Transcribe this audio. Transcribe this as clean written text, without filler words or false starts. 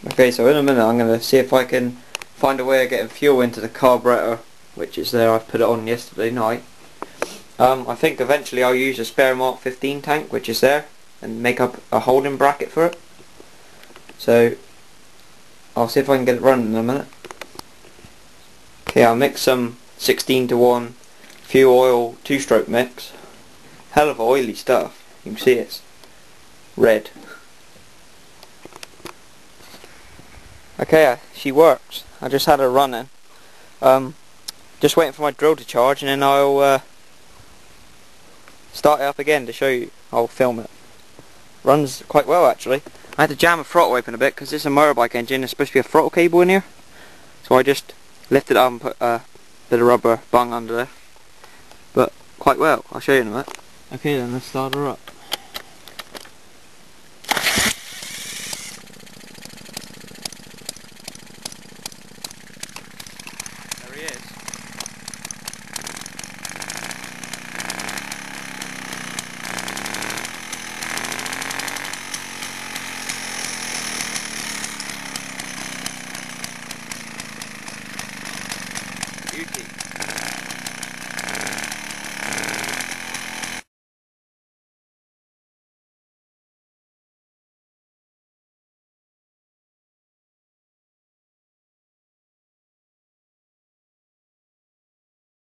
Okay, so in a minute I'm going to see if I can find a way of getting fuel into the carburetor, which is there. I've put it on yesterday night. I think eventually I'll use a spare Mark 15 tank, which is there, and make up a holding bracket for it. So I'll see if I can get it running in a minute. Okay, I'll mix some 16:1 fuel oil 2-stroke mix. Hell of oily stuff. You can see it's red. Okay, she works. I just had her running. Just waiting for my drill to charge, and then I'll start it up again to show you. I'll film it. Runs quite well actually. I had to jam the throttle open a bit because it's a motorbike engine. There's supposed to be a throttle cable in here, so I just lifted it up and put a bit of rubber bung under there. But quite well. I'll show you in a minute. Okay then, let's start her up. There he is.